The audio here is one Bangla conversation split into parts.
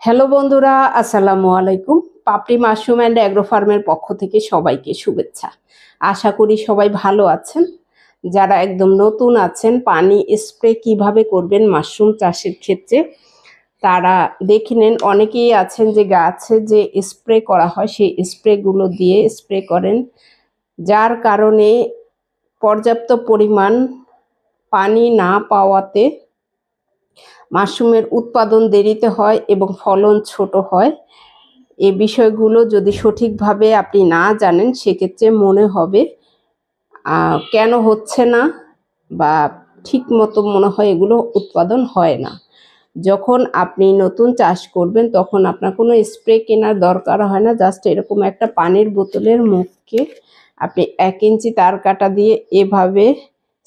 হ্যালো বন্ধুরা, আসসালামু আলাইকুম। পাপড়ি মাশরুম অ্যান্ড অ্যাগ্রো ফার্মের পক্ষ থেকে সবাইকে শুভেচ্ছা। আশা করি সবাই ভালো আছেন। যারা একদম নতুন আছেন, পানি স্প্রে কিভাবে করবেন মাশরুম চাষের ক্ষেত্রে তারা দেখে নেন। অনেকেই আছেন যে গাছে যে স্প্রে করা হয় সেই স্প্রেগুলো দিয়ে স্প্রে করেন, যার কারণে পর্যাপ্ত পরিমাণ পানি না পাওয়াতে মাশরুমের উৎপাদন দেরিতে হয় এবং ফলন ছোট হয়। এই বিষয়গুলো যদি সঠিকভাবে আপনি না জানেন সেক্ষেত্রে মনে হবে কেন হচ্ছে না বা ঠিক মতো মনে হয় এগুলো উৎপাদন হয় না। যখন আপনি নতুন চাষ করবেন তখন আপনার কোনো স্প্রে কেনার দরকার হয় না। জাস্ট এরকম একটা পানির বোতলের মুখকে আপনি 1 ইঞ্চি তার কাটা দিয়ে এভাবে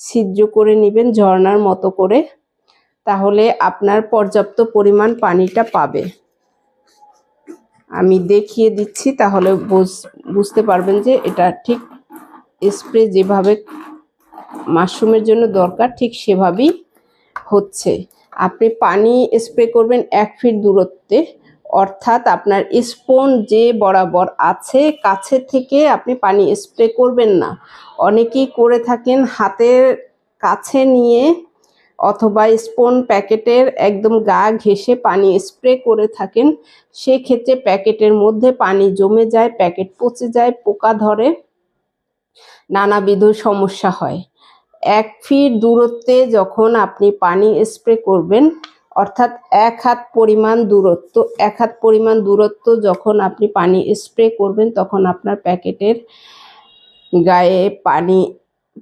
ছিদ্র করে নেবেন ঝর্ণার মতো করে, তাহলে আপনার পর্যাপ্ত পরিমাণ পানিটা পাবে। আমি দেখিয়ে দিচ্ছি, তাহলে বুঝতে পারবেন যে এটা ঠিক স্প্রে যেভাবে মাশরুমের জন্য দরকার ঠিক সেভাবেই হচ্ছে। আপনি পানি স্প্রে করবেন 1 ফিট দূরত্বে, অর্থাৎ আপনার স্পুন যে বরাবর আছে কাছে থেকে আপনি পানি স্প্রে করবেন না। অনেকেই করে থাকেন হাতের কাছে নিয়ে অথবা স্পুন প্যাকেটের একদম গা ঘেঁষে পানি স্প্রে করে থাকেন। সেক্ষেত্রে প্যাকেটের মধ্যে পানি জমে যায়, প্যাকেট পচে যায়, পোকা ধরে, নানাবিধ সমস্যা হয়। 1 ফিট দূরত্বে যখন আপনি পানি স্প্রে করবেন, অর্থাৎ 1 হাত পরিমাণ দূরত্ব যখন আপনি পানি স্প্রে করবেন তখন আপনার প্যাকেটের গায়ে পানি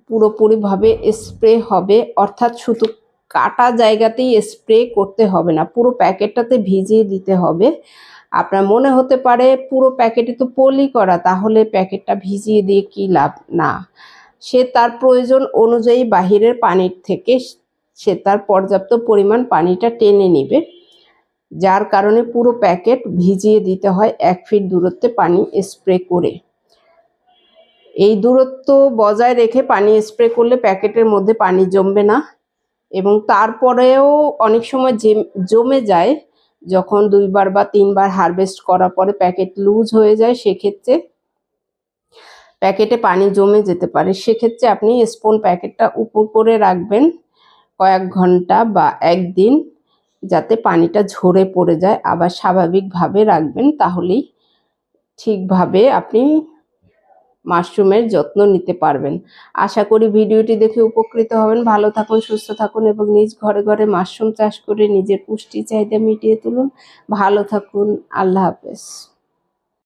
পুরোপুরিভাবে স্প্রে হবে, অর্থাৎ শুধু কাটা জায়গাতেই স্প্রে করতে হবে না, পুরো প্যাকেটটাতে ভিজিয়ে দিতে হবে। আপনার মনে হতে পারে পুরো প্যাকেটে তো পলি করা, তাহলে প্যাকেটটা ভিজিয়ে দিয়ে কি লাভ? না, সে তার প্রয়োজন অনুযায়ী বাহিরের পানির থেকে সে তার পর্যাপ্ত পরিমাণ পানিটা টেনে নেবে, যার কারণে পুরো প্যাকেট ভিজিয়ে দিতে হয় 1 ফিট দূরত্বে পানি স্প্রে করে। এই দূরত্ব বজায় রেখে পানি স্প্রে করলে প্যাকেটের মধ্যে পানি জমবে না এবং তারপরেও অনেক সময় জমে যায়। যখন 2 বার বা 3 বার হারভেস্ট করার পরে প্যাকেট লুজ হয়ে যায়, সেক্ষেত্রে প্যাকেটে পানি জমে যেতে পারে। সেক্ষেত্রে আপনি স্পুন প্যাকেটটা উপর করে রাখবেন কয়েক ঘন্টা বা 1 দিন, যাতে পানিটা ঝরে পড়ে যায়, আবার স্বাভাবিকভাবে রাখবেন, তাহলেই ঠিকভাবে আপনি মাশরুমের যত্ন নিতে পারবেন। আশা করি ভিডিওটি দেখে উপকৃত হবেন। ভালো থাকুন, সুস্থ থাকুন এবং নিজ ঘরে ঘরে মাশরুম চাষ করে নিজের পুষ্টি চাহিদা মিটিয়ে তুলুন। ভালো থাকুন, আল্লাহ হাফেজ।